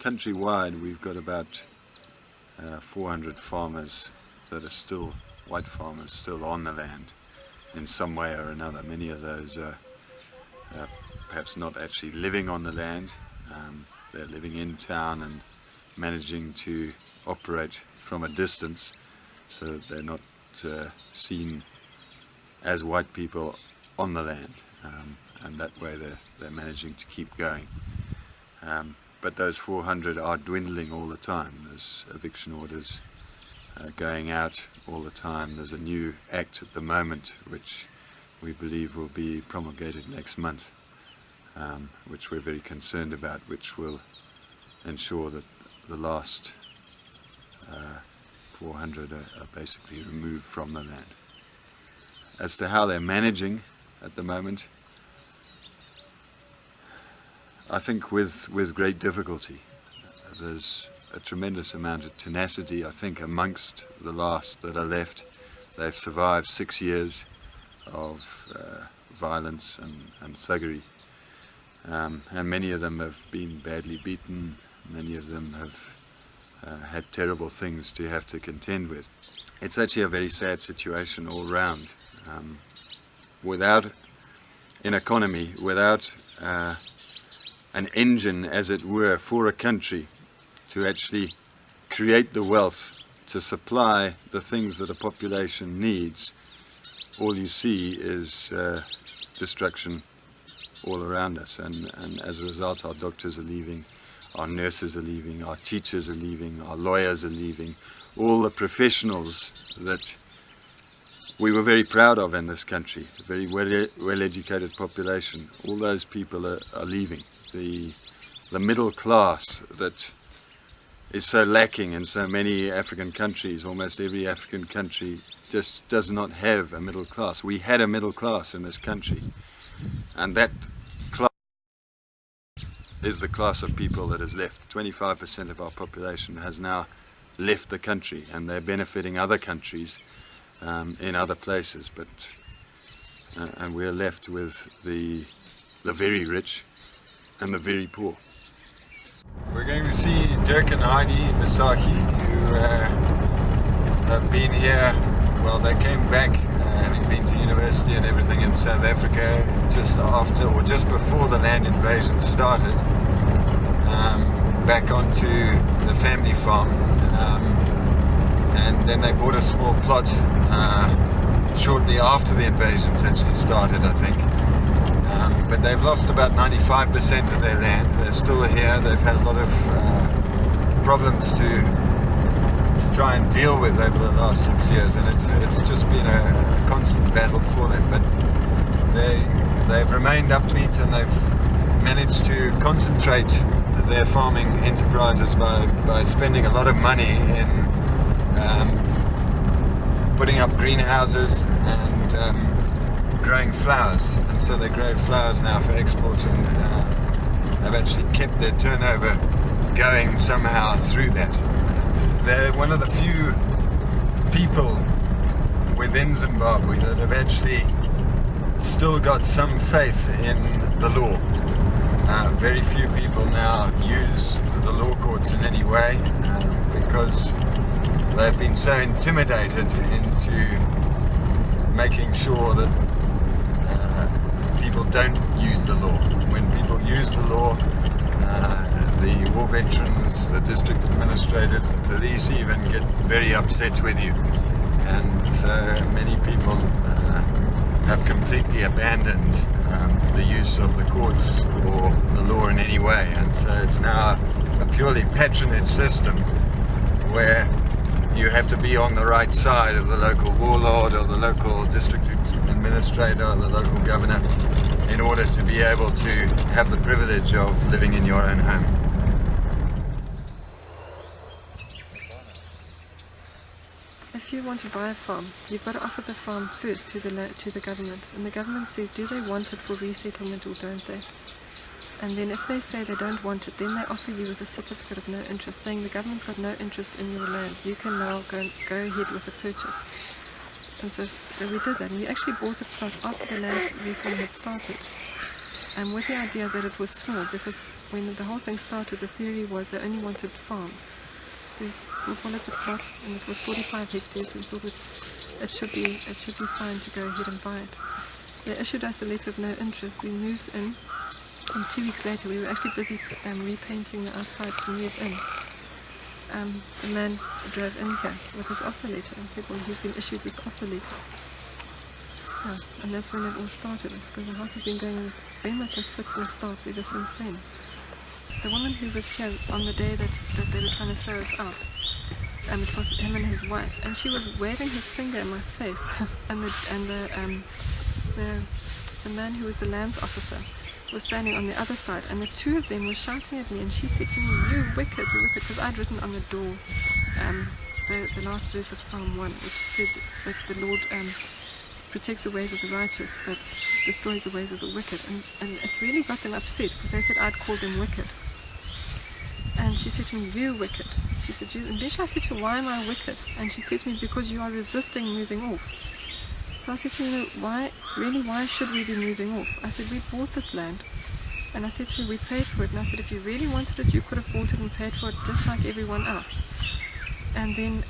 countrywide we've got about 400 farmers that are still white farmers, still on the land in some way or another. Many of those are perhaps not actually living on the land. They're living in town and managing to operate from a distance, so that they're not seen as white people on the land, and that way they're managing to keep going. But those 400 are dwindling all the time. There's eviction orders going out all the time. There's a new act at the moment which we believe will be promulgated next month, which we're very concerned about, which will ensure that the last 400 are basically removed from the land. As to how they're managing at the moment, I think with great difficulty. There's a tremendous amount of tenacity, I think, amongst the last that are left. They've survived 6 years of violence and thuggery, and many of them have been badly beaten. Many of them have had terrible things to have to contend with. It's actually a very sad situation all round. Without an economy, without an engine, as it were, for a country to actually create the wealth to supply the things that a population needs, all you see is destruction all around us, and as a result our doctors are leaving, our nurses are leaving, our teachers are leaving, our lawyers are leaving, all the professionals that we were very proud of in this country, a very well-educated population. All those people are leaving. The middle class that is so lacking in so many African countries, almost every African country just does not have a middle class. We had a middle class in this country, and that class is the class of people that has left. 25% of our population has now left the country, and they're benefiting other countries in other places, but and we're left with the very rich and the very poor. We're going to see Dirk and Heidi Misaki, who have been here. Well, they came back having been to university and everything in South Africa just after or just before the land invasion started, back onto the family farm, and then they bought a small plot shortly after the invasions actually started, I think. But they've lost about 95% of their land. They're still here. They've had a lot of problems to try and deal with over the last 6 years, and it's just been a constant battle for them. But they've remained upbeat, and they've managed to concentrate their farming enterprises by spending a lot of money in putting up greenhouses and growing flowers, and so they grow flowers now for export, and have actually kept their turnover going somehow through that. They're one of the few people within Zimbabwe that have actually still got some faith in the law. Very few people now use the law courts in any way because they've been so intimidated into making sure that people don't use the law. When people use the law, the war veterans, the district administrators, the police even get very upset with you. And so many people have completely abandoned the use of the courts or the law in any way. And so it's now a purely patronage system where you have to be on the right side of the local warlord or the local district administrator or the local governor in order to be able to have the privilege of living in your own home. If you want to buy a farm, you've got to offer the farm first to the government, and the government says do they want it for resettlement or don't they? And then if they say they don't want it, then they offer you with a certificate of no interest, saying the government's got no interest in your land. You can now go ahead with the purchase. And so we did that, and we actually bought the plot after the land reform had started, and with the idea that it was small, because when the whole thing started, the theory was they only wanted farms. So we call it a plot, and it was 45 hectares. We thought it should be fine to go ahead and buy it. They issued us a letter of no interest. We moved in, and 2 weeks later we were actually busy repainting the outside to move in. The man drove in here with his offer letter and said, well, he's been issued this offer letter. Yeah, and that's when it all started. So the house has been going very much in fits and starts ever since then. The woman who was here on the day that they were trying to throw us out, it was him and his wife, and she was waving her finger in my face, and the man who was the lands officer was standing on the other side, and the two of them were shouting at me, and she said to me, you wicked, because I'd written on the door the last verse of Psalm 1, which said that the Lord protects the ways of the righteous, but destroys the ways of the wicked, and it really got them upset, because they said I'd called them wicked. And she said to me, you wicked. She said, and then I said to her, why am I wicked? And she said to me, because you are resisting moving off. So I said to her, why should we be moving off? I said, we bought this land. And I said to her, we paid for it. And I said, if you really wanted it, you could have bought it and paid for it just like everyone else. And then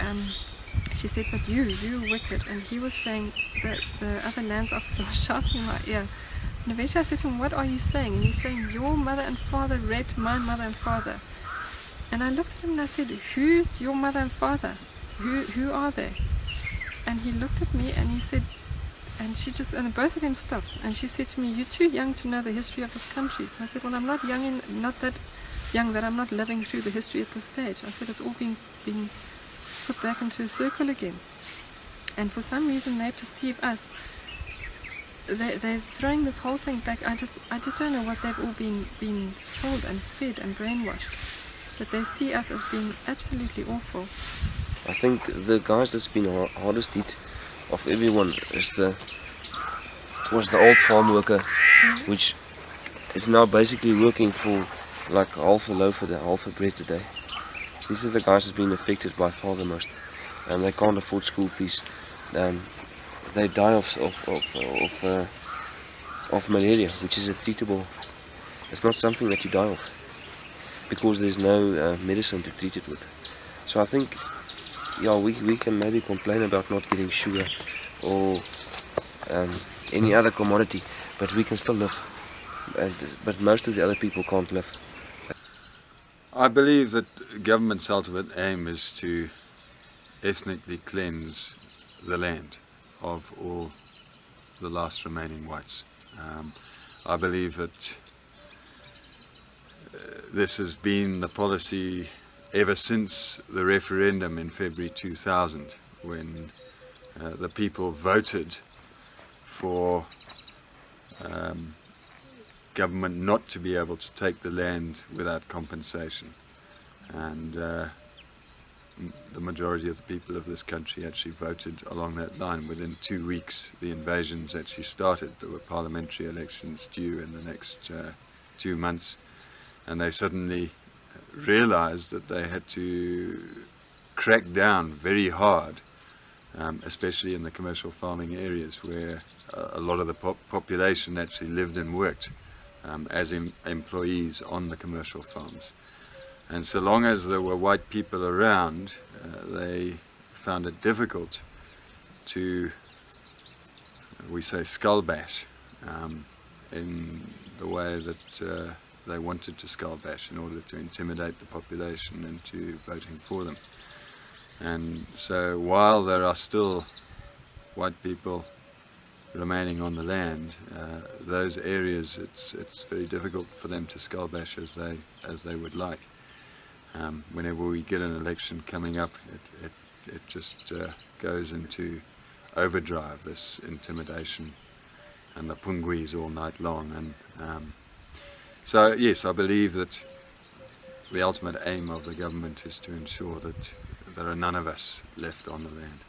she said, but you wicked. And he was saying that the other lands officer was shouting in my ear. And eventually I said to him, what are you saying? And he's saying, your mother and father raped my mother and father. And I looked at him and I said, who's your mother and father? Who are they? And he looked at me and he said, and both of them stopped. And she said to me, you're too young to know the history of this country. So I said, well, I'm not not that young that I'm not living through the history at this stage. I said, it's all been put back into a circle again. And for some reason they perceive us, they're throwing this whole thing back. I just don't know what they've all been told and fed and brainwashed. But they see us as being absolutely awful. I think the guys that's been hardest hit of everyone was the old farm worker, which is now basically working for like half a loaf a day, half a bread a day. These are the guys that's been affected by far the most, and they can't afford school fees. They die of malaria, which is a treatable. It's not something that you die of, because there's no medicine to treat it with. So I think, yeah, we can maybe complain about not getting sugar or any other commodity, but we can still live. But most of the other people can't live. I believe that government's ultimate aim is to ethnically cleanse the land of all the last remaining whites. I believe that this has been the policy ever since the referendum in February 2000, when the people voted for government not to be able to take the land without compensation. And the majority of the people of this country actually voted along that line. Within 2 weeks the invasions actually started. There were parliamentary elections due in the next 2 months, and they suddenly realized that they had to crack down very hard, especially in the commercial farming areas where a lot of the population actually lived and worked as employees on the commercial farms. And so long as there were white people around, they found it difficult to, we say, skull bash in the way that they wanted to skull bash in order to intimidate the population into voting for them. And so while there are still white people remaining on the land, those areas, it's very difficult for them to skull bash as they would like. Whenever we get an election coming up, it just goes into overdrive, this intimidation and the punguis all night long. And so yes, I believe that the ultimate aim of the government is to ensure that there are none of us left on the land.